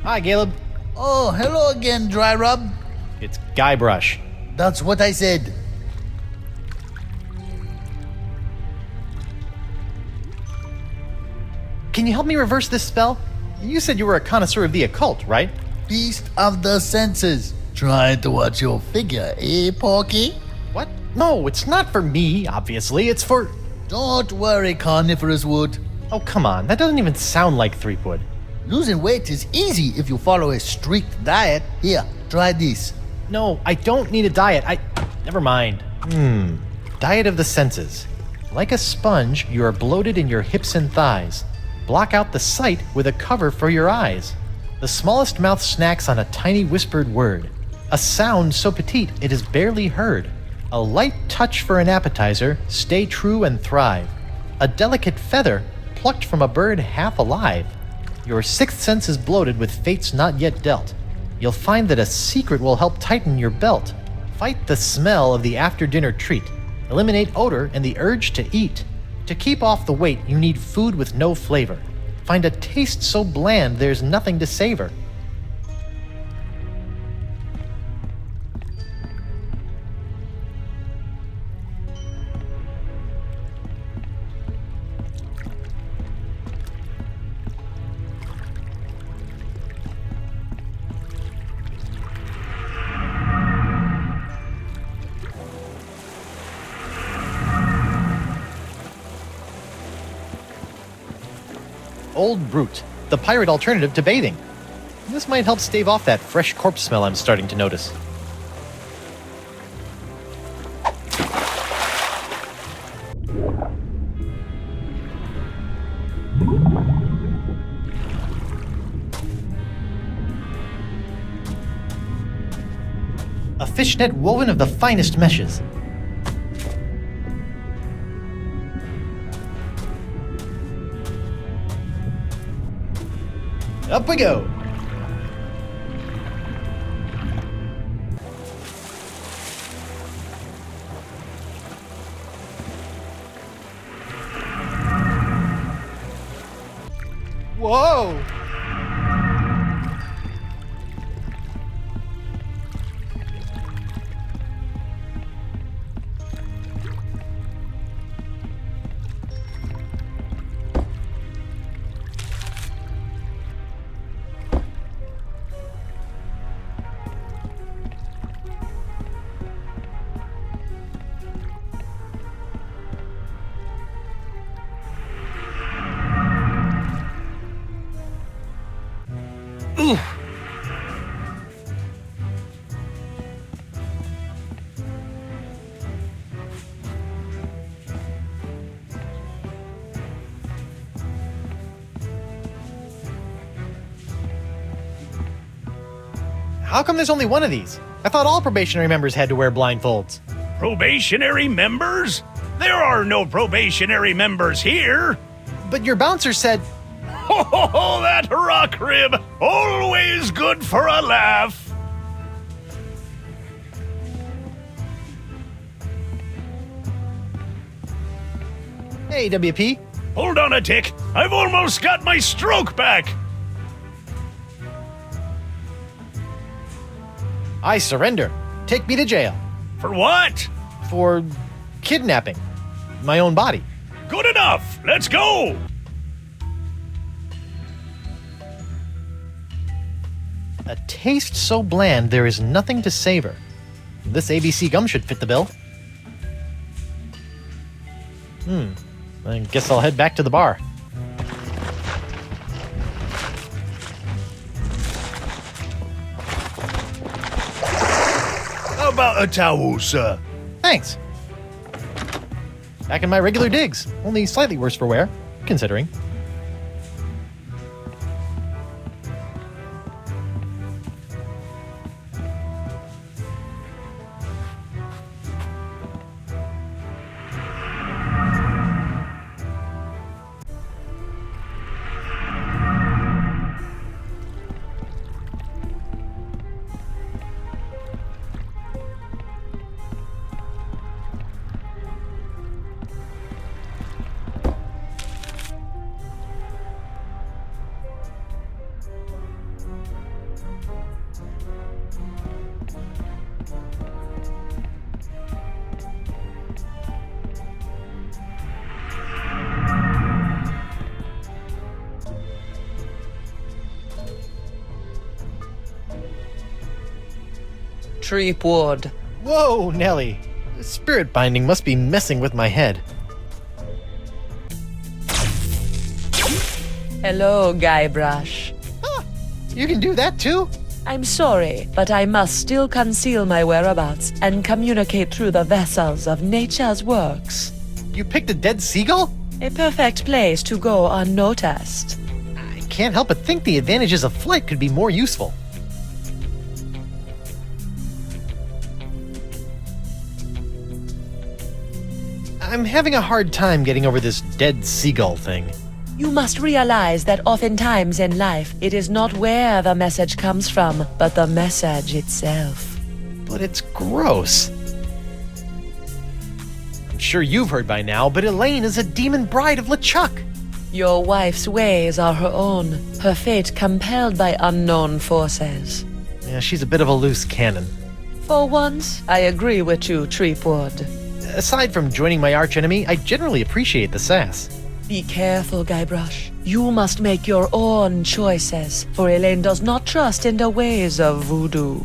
Hi, Caleb. Oh, hello again, Dry Rub. It's Guybrush. That's what I said. Can you help me reverse this spell? You said you were a connoisseur of the occult, right? Beast of the senses. Trying to watch your figure, eh, Porky? What? No, it's not for me, obviously. It's for... Don't worry, Carnivorous Wood. Oh, come on. That doesn't even sound like Threepwood. Losing weight is easy if you follow a strict diet. Here, try this. No, I don't need a diet. Never mind. Diet of the senses. Like a sponge, you are bloated in your hips and thighs. Block out the sight with a cover for your eyes. The smallest mouth snacks on a tiny whispered word. A sound so petite it is barely heard. A light touch for an appetizer, stay true and thrive. A delicate feather plucked from a bird half alive. Your sixth sense is bloated with fates not yet dealt. You'll find that a secret will help tighten your belt. Fight the smell of the after-dinner treat. Eliminate odor and the urge to eat. To keep off the weight, you need food with no flavor. Find a taste so bland there's nothing to savor. Old Brute, the pirate alternative to bathing. This might help stave off that fresh corpse smell I'm starting to notice. A fishnet woven of the finest meshes. Up we go! Whoa! Oof. How come there's only one of these? I thought all probationary members had to wear blindfolds. Probationary members? There are no probationary members here. But your bouncer said... Ho ho ho, that rock rib! Always good for a laugh! Hey, WP. Hold on a tick. I've almost got my stroke back. I surrender. Take me to jail. For what? For kidnapping my own body. Good enough. Let's go. A taste so bland there is nothing to savor. This ABC gum should fit the bill. I guess I'll head back to the bar. How about a towel, sir? Thanks. Back in my regular digs, only slightly worse for wear, considering. Treepwood. Whoa, Nelly. The spirit binding must be messing with my head. Hello, Guybrush. You can do that too? I'm sorry, but I must still conceal my whereabouts and communicate through the vessels of nature's works. You picked a dead seagull? A perfect place to go unnoticed. I can't help but think the advantages of flight could be more useful. I'm having a hard time getting over this dead seagull thing. You must realize that oftentimes in life, it is not where the message comes from, but the message itself. But it's gross. I'm sure you've heard by now, but Elaine is a demon bride of LeChuck. Your wife's ways are her own, her fate compelled by unknown forces. Yeah, she's a bit of a loose cannon. For once, I agree with you, Treepwood. Aside from joining my archenemy, I generally appreciate the sass. Be careful, Guybrush. You must make your own choices, for Elaine does not trust in the ways of voodoo.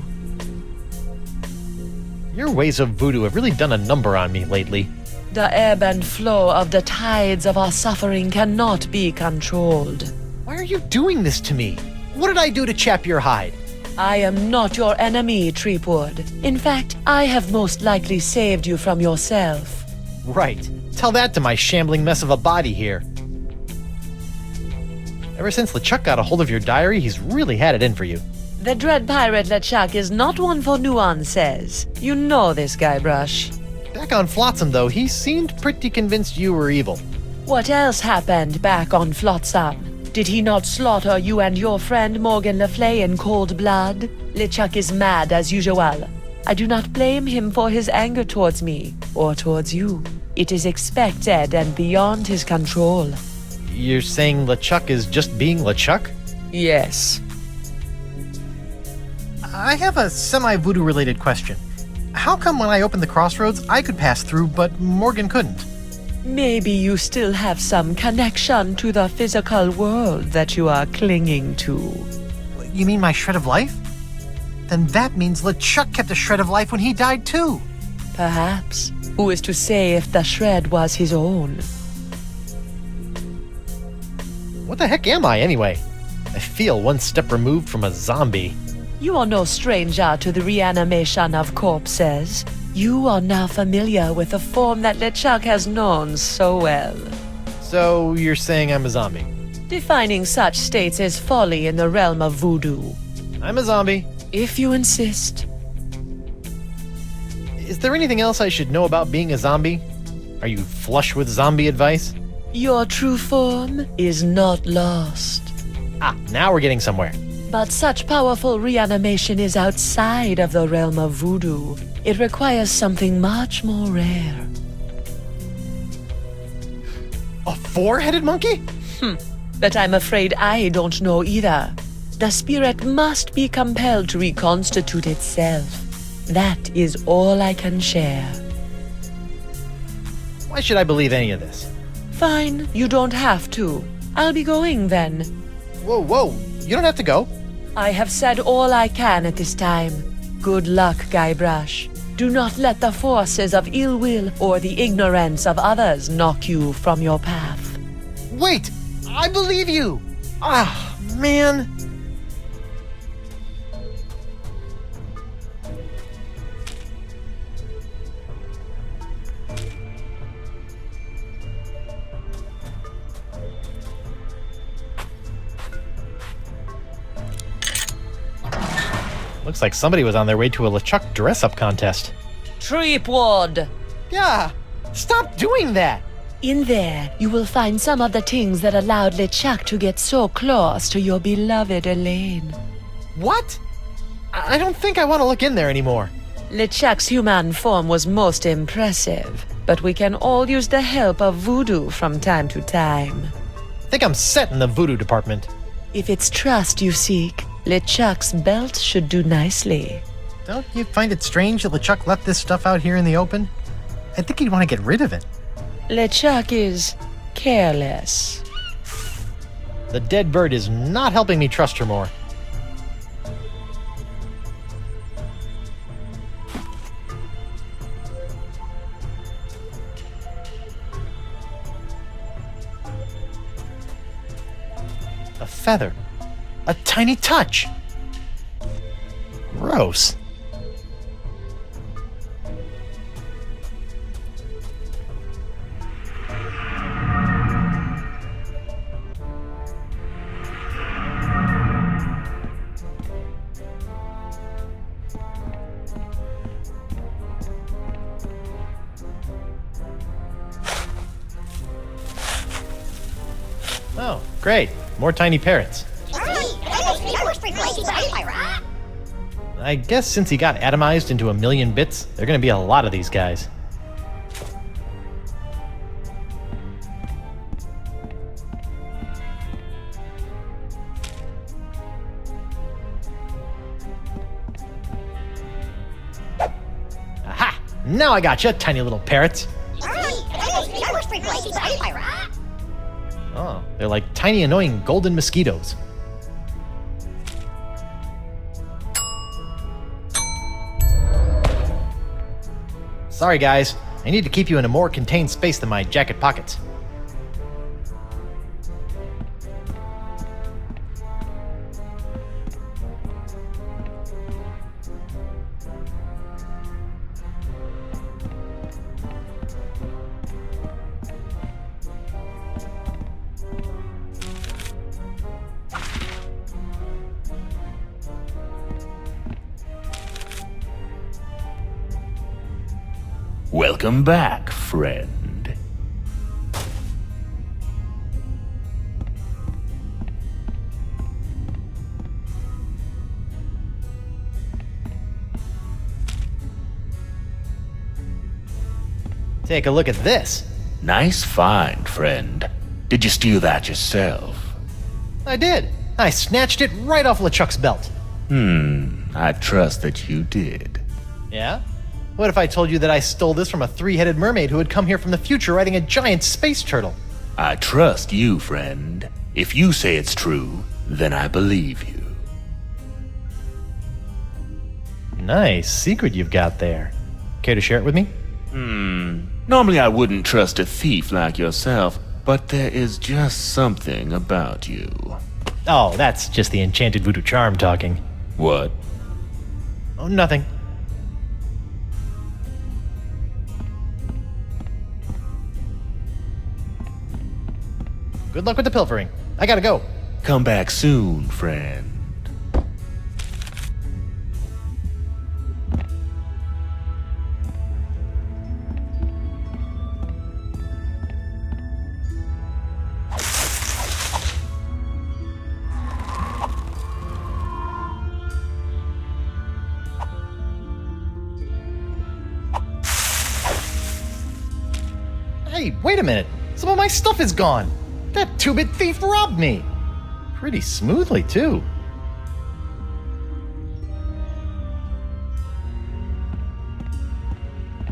Your ways of voodoo have really done a number on me lately. The ebb and flow of the tides of our suffering cannot be controlled. Why are you doing this to me? What did I do to chap your hide? I am not your enemy, Treepwood. In fact, I have most likely saved you from yourself. Right. Tell that to my shambling mess of a body here. Ever since LeChuck got a hold of your diary, he's really had it in for you. The dread pirate LeChuck is not one for nuances. You know this, Guybrush. Back on Flotsam, though, he seemed pretty convinced you were evil. What else happened back on Flotsam? Did he not slaughter you and your friend Morgan Le Fay in cold blood? LeChuck is mad as usual. I do not blame him for his anger towards me, or towards you. It is expected and beyond his control. You're saying LeChuck is just being LeChuck? Yes. I have a semi-voodoo related question. How come when I opened the crossroads, I could pass through, but Morgan couldn't? Maybe you still have some connection to the physical world that you are clinging to. You mean my shred of life? Then that means LeChuck kept a shred of life when he died too. Perhaps. Who is to say if the shred was his own? What the heck am I, anyway? I feel one step removed from a zombie. You are no stranger to the reanimation of corpses. You are now familiar with the form that LeChuck has known so well. So you're saying I'm a zombie? Defining such states is folly in the realm of voodoo. I'm a zombie. If you insist. Is there anything else I should know about being a zombie? Are you flush with zombie advice? Your true form is not lost. Ah, now we're getting somewhere. But such powerful reanimation is outside of the realm of voodoo. It requires something much more rare. A four-headed monkey? But I'm afraid I don't know either. The spirit must be compelled to reconstitute itself. That is all I can share. Why should I believe any of this? Fine, you don't have to. I'll be going then. Whoa, you don't have to go. I have said all I can at this time. Good luck, Guybrush. Do not let the forces of ill will or the ignorance of others knock you from your path. Wait, I believe you. Ah, man. Looks like somebody was on their way to a LeChuck dress-up contest. Treepwood! Yeah, stop doing that! In there, you will find some of the things that allowed LeChuck to get so close to your beloved Elaine. What? I don't think I want to look in there anymore. LeChuck's human form was most impressive, but we can all use the help of voodoo from time to time. I think I'm set in the voodoo department. If it's trust you seek, LeChuck's belt should do nicely. Don't you find it strange that LeChuck left this stuff out here in the open? I think he'd want to get rid of it. LeChuck is careless. The dead bird is not helping me trust her more. feather. A tiny touch. Gross. Oh, great. More tiny parrots. I guess since he got atomized into a million bits, there are gonna be a lot of these guys. Aha! Now I gotcha, tiny little parrots. Oh, they're like tiny annoying golden mosquitoes. Sorry guys, I need to keep you in a more contained space than my jacket pockets. Welcome back, friend. Take a look at this. Nice find, friend. Did you steal that yourself? I did. I snatched it right off LeChuck's belt. I trust that you did. Yeah? What if I told you that I stole this from a three-headed mermaid who had come here from the future riding a giant space turtle? I trust you, friend. If you say it's true, then I believe you. Nice secret you've got there. Care to share it with me? Normally I wouldn't trust a thief like yourself, but there is just something about you. Oh, that's just the enchanted voodoo charm talking. What? Oh, nothing. Good luck with the pilfering. I gotta go. Come back soon, friend. Hey, wait a minute. Some of my stuff is gone. That two-bit thief robbed me. Pretty smoothly, too.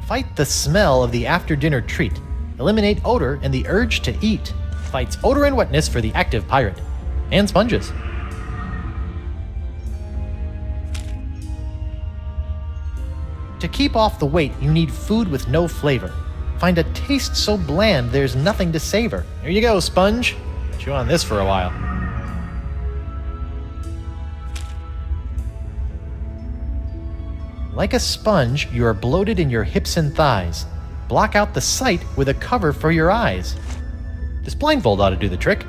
Fight the smell of the after-dinner treat. Eliminate odor and the urge to eat. Fights odor and wetness for the active pirate. And sponges. To keep off the weight, you need food with no flavor. Find a taste so bland there's nothing to savor. Here you go, sponge. Chew on this for a while. Like a sponge, you are bloated in your hips and thighs. Block out the sight with a cover for your eyes. This blindfold ought to do the trick.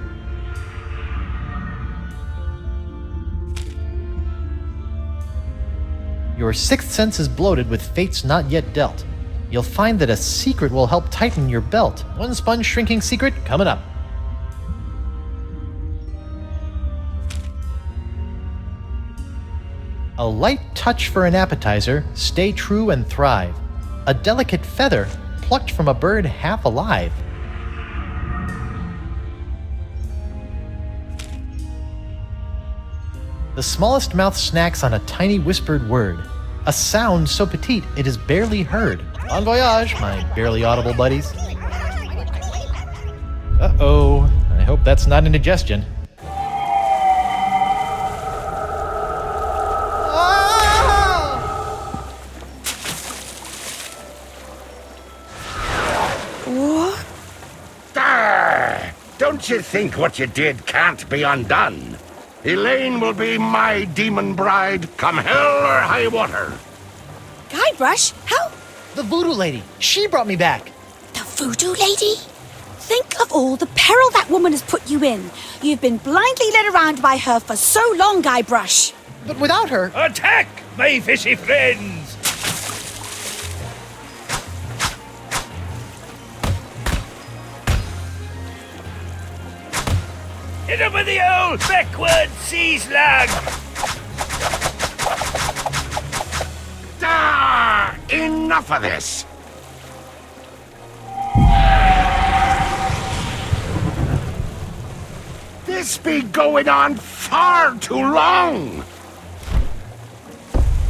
Your sixth sense is bloated with fates not yet dealt. You'll find that a secret will help tighten your belt. One sponge shrinking secret coming up. A light touch for an appetizer, stay true and thrive. A delicate feather plucked from a bird half alive. The smallest mouth snacks on a tiny whispered word. A sound so petite it is barely heard. Bon voyage, my barely audible buddies. Uh-oh, I hope that's not indigestion. Don't you think what you did can't be undone? Elaine will be my demon bride, come hell or high water. Guybrush, how? The voodoo lady. She brought me back. The voodoo lady? Think of all the peril that woman has put you in. You've been blindly led around by her for so long, Guybrush. But without her, Attack, my fishy friends! Hit him with the old backward sea slug! Ah, enough of this. This be going on far too long.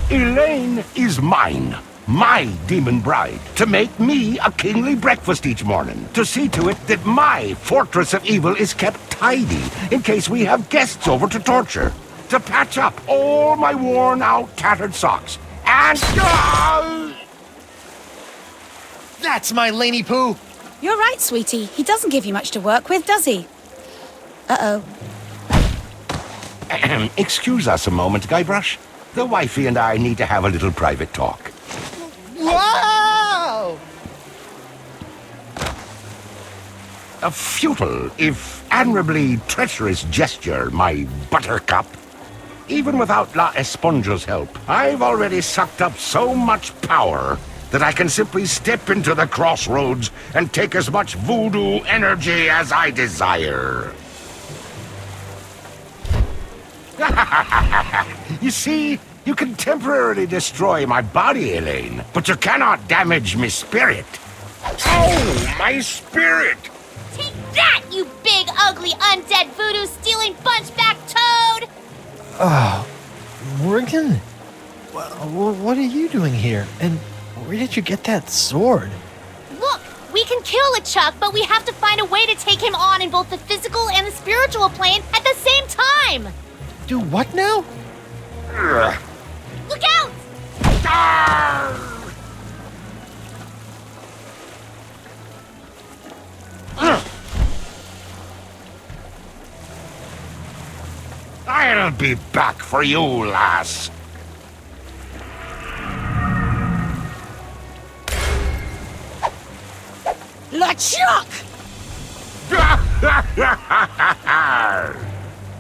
Elaine is mine, my demon bride, to make me a kingly breakfast each morning, to see to it that my fortress of evil is kept tidy in case we have guests over to torture, to patch up all my worn-out, tattered socks, and... that's my Laney Poo. You're right, sweetie. He doesn't give you much to work with, does he? Uh-oh. Excuse us a moment, Guybrush. The wifey and I need to have a little private talk. Wow! A futile, if admirably treacherous gesture, my buttercup. Even without La Esponja's help, I've already sucked up so much power that I can simply step into the crossroads and take as much voodoo energy as I desire. You see, you can temporarily destroy my body, Elaine, but you cannot damage my spirit. Oh, my spirit! Take that, you big, ugly, undead voodoo-stealing bunchback toad! Morgan? What are you doing here? And where did you get that sword? Look, we can kill LeChuck, but we have to find a way to take him on in both the physical and the spiritual plane at the same time! Do what now? Look out! I'll be back for you, lass. LeChuck!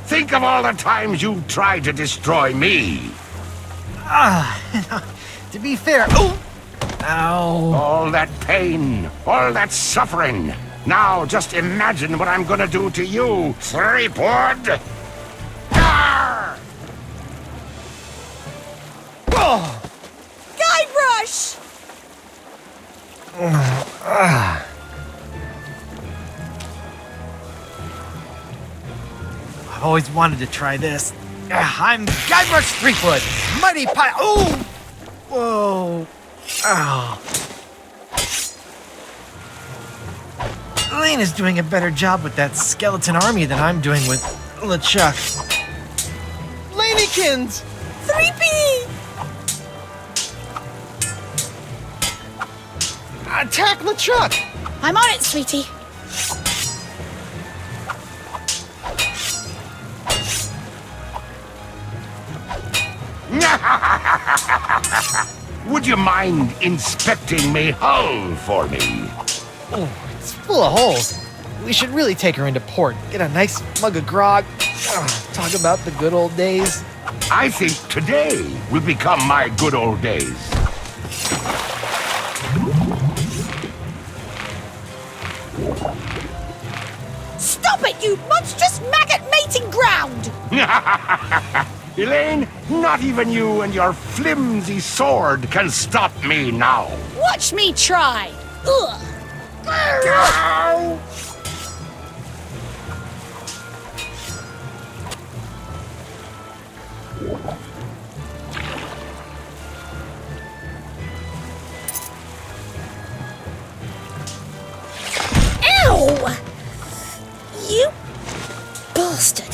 Think of all the times you tried to destroy me. To be fair, oh! Ow. All that pain, all that suffering. Now just imagine what I'm gonna do to you, Threepwood. Oh! Guybrush! I've always wanted to try this. I'm Guybrush Threepwood, mighty pie. Oh! Whoa! Oh! Elaine is doing a better job with that skeleton army than I'm doing with LeChuck. Lanykins! 3P! Attack LeChuck! I'm on it, sweetie. Would you mind inspecting me hull for me? Oh, it's full of holes. We should really take her into port. Get a nice mug of grog. Talk about the good old days. I think today will become my good old days. Stop it, you monstrous maggot mating ground! Elaine, not even you and your flimsy sword can stop me now. Watch me try! Ugh. Ow! Ow! You bastard.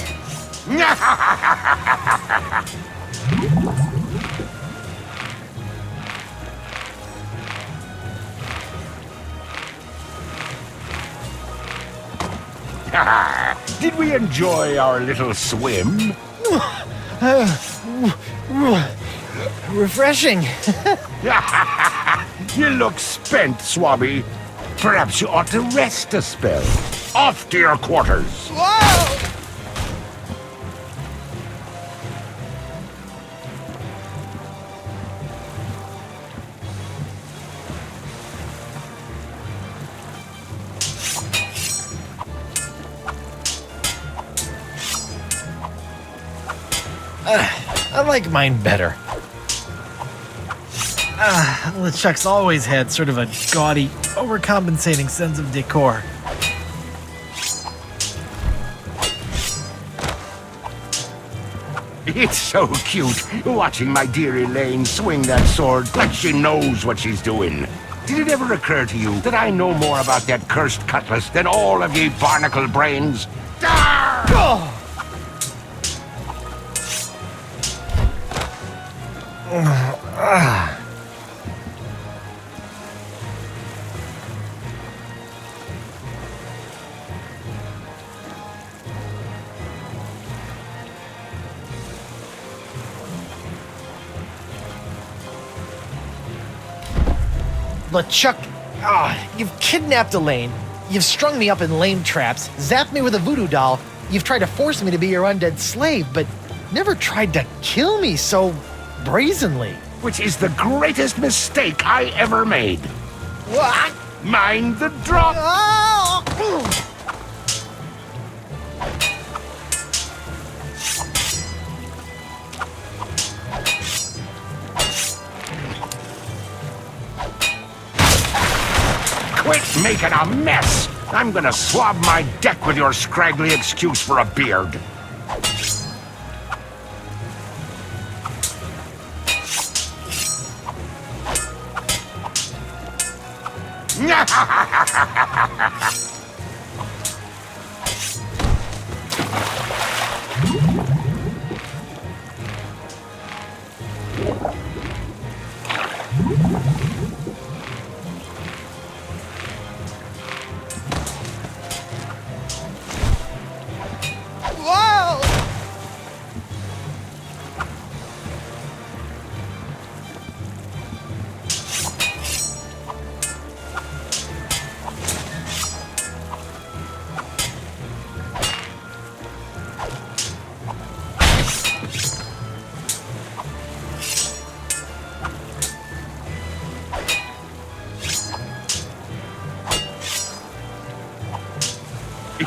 Did we enjoy our little swim? Refreshing. You look spent, Swabby. Perhaps you ought to rest a spell. Off to your quarters. I like mine better. LeChuck's always had sort of a gaudy, overcompensating sense of decor. It's so cute watching my dear Elaine swing that sword like she knows what she's doing. Did it ever occur to you that I know more about that cursed cutlass than all of ye barnacle brains? Arr! LeChuck, you've kidnapped Elaine. You've strung me up in lame traps, zapped me with a voodoo doll. You've tried to force me to be your undead slave, but never tried to kill me so brazenly. Which is the greatest mistake I ever made. What? Mind the drop! Quit making a mess! I'm gonna swab my deck with your scraggly excuse for a beard.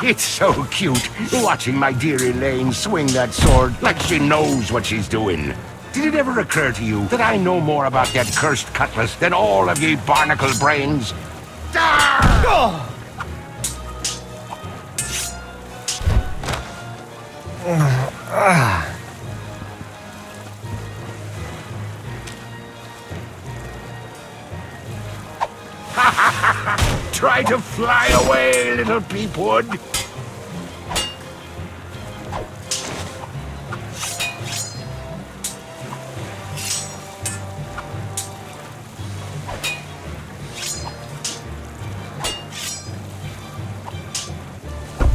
It's so cute watching my dear Elaine swing that sword like she knows what she's doing. Did it ever occur to you that I know more about that cursed cutlass than all of ye barnacle brains? Arr! Try to fly away, little peepwood.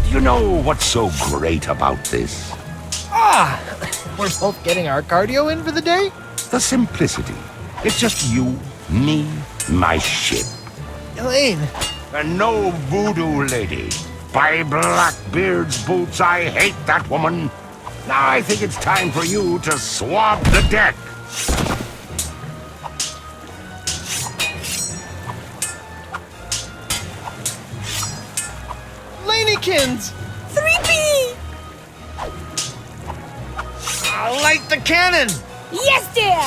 Do you know what's so great about this? We're both getting our cardio in for the day? The simplicity. It's just you, me, my ship. Elaine! And no voodoo lady. By Blackbeard's boots, I hate that woman. Now I think it's time for you to swab the deck. Lanykins! 3B! Light the cannon! Yes, dear!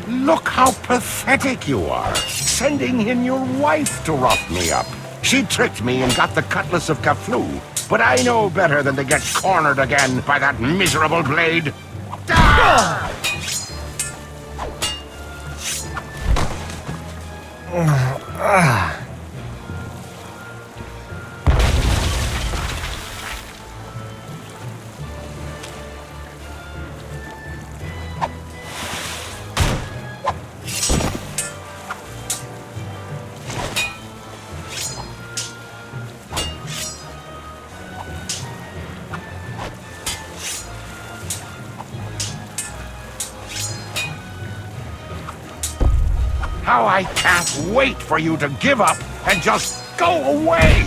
Look how pathetic you are, sending in your wife to rough me up. She tricked me and got the cutlass of Kaflu, but I know better than to get cornered again by that miserable blade. How I can't wait for you to give up and just go away!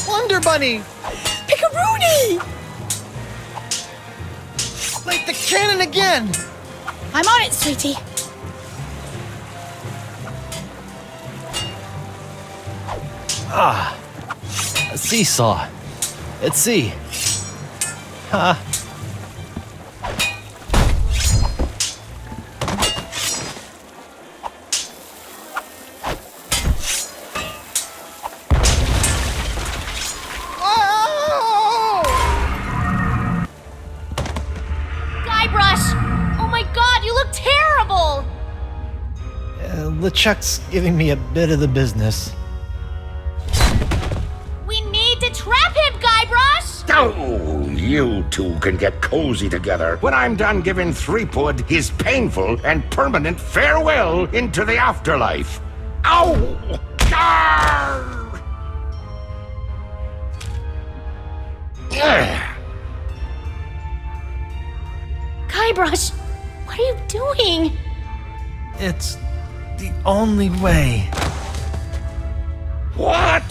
Wonder Bunny! Pickaroony! Light the cannon again! I'm on it, sweetie. A seesaw. Let's see. Ha. Guybrush! Oh my god, you look terrible! LeChuck's giving me a bit of the business. We need to trap him, Guybrush! Oh, you two can get cozy together when I'm done giving Threepwood his painful and permanent farewell into the afterlife. Ow! Arr! Ugh. Guybrush, what are you doing? It's the only way. What?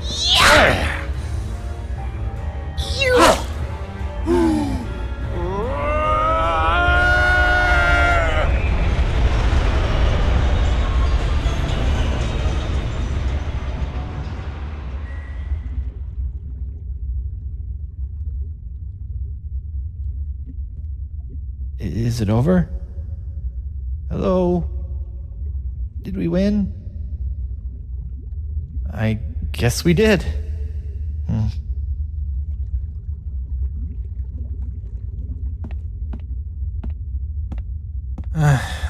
Yeah! You... Is it over? Hello? Did we win? I guess we did.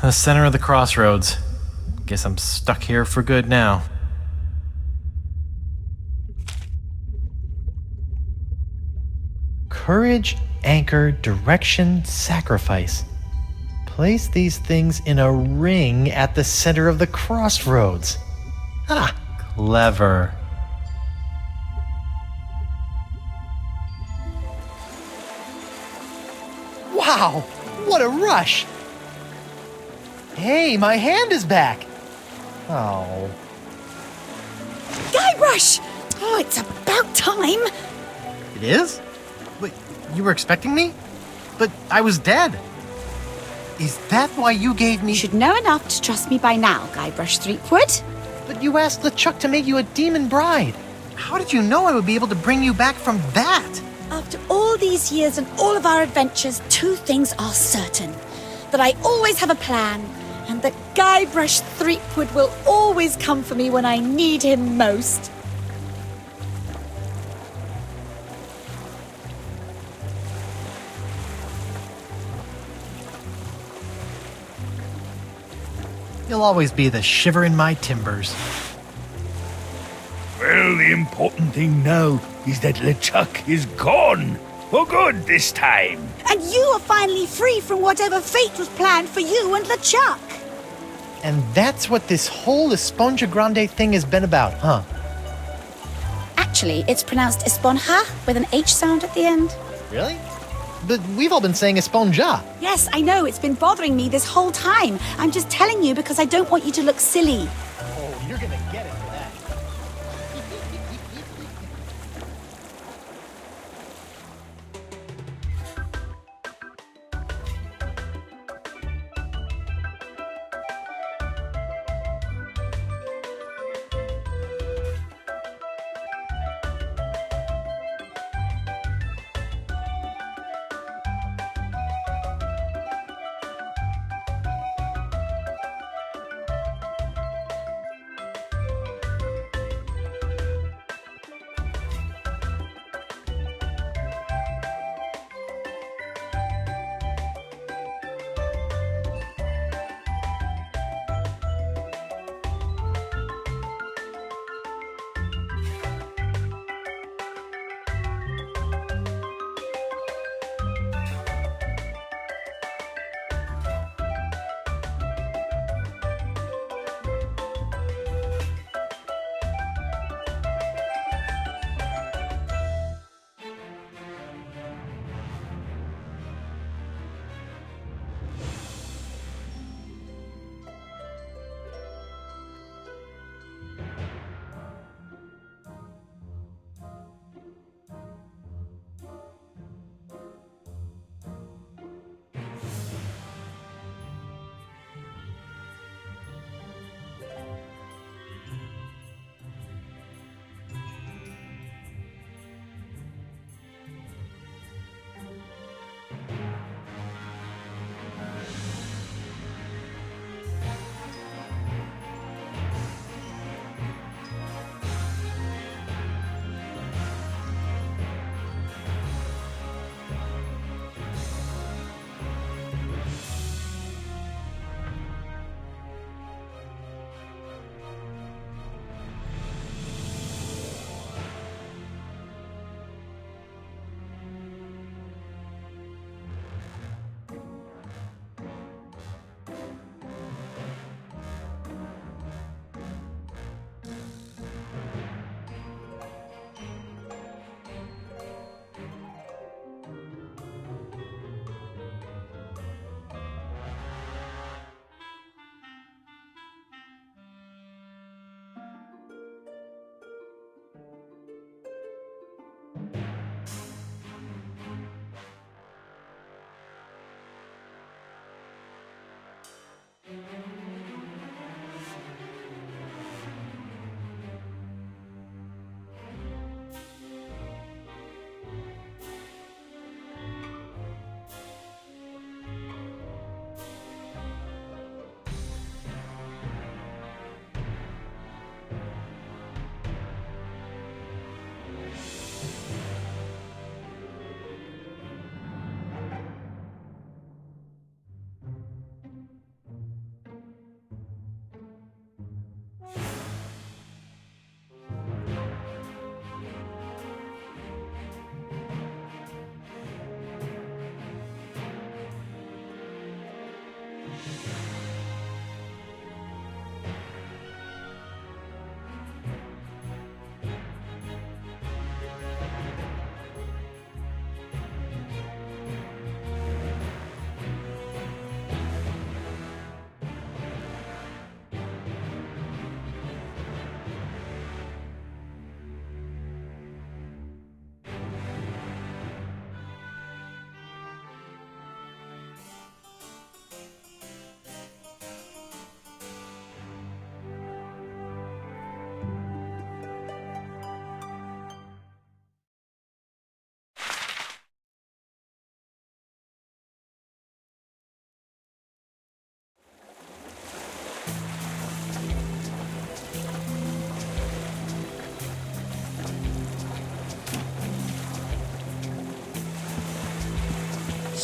The center of the crossroads. Guess I'm stuck here for good now. Courage, anchor, direction, sacrifice. Place these things in a ring at the center of the crossroads. Ah, clever. Wow, what a rush! Hey, my hand is back! Oh. Guybrush! Oh, it's about time. It is? Wait, you were expecting me? But I was dead. Is that why you gave me... You should know enough to trust me by now, Guybrush Threepwood. But you asked LeChuck to make you a demon bride. How did you know I would be able to bring you back from that? After all these years and all of our adventures, two things are certain. That I always have a plan, and that Guybrush Threepwood will always come for me when I need him most. You'll always be the shiver in my timbers. Well, the important thing now is that LeChuck is gone. For good this time. And you are finally free from whatever fate was planned for you and LeChuck. And that's what this whole Esponja Grande thing has been about, huh? Actually, it's pronounced Esponja with an H sound at the end. Really? But we've all been saying Esponja. Yes, I know. It's been bothering me this whole time. I'm just telling you because I don't want you to look silly. Oh, you're gonna get it for that.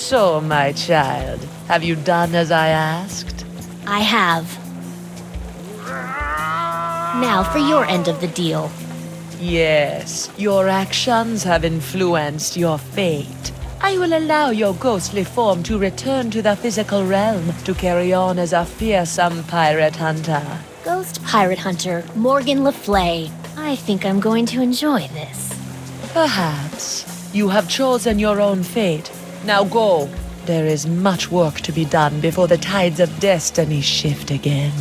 So, my child, have you done as I asked? I have. Now for your end of the deal. Yes, your actions have influenced your fate. I will allow your ghostly form to return to the physical realm to carry on as a fearsome pirate hunter. Ghost pirate hunter Morgan Le Fay. I think I'm going to enjoy this. Perhaps. You have chosen your own fate. Now go. There is much work to be done before the tides of destiny shift again.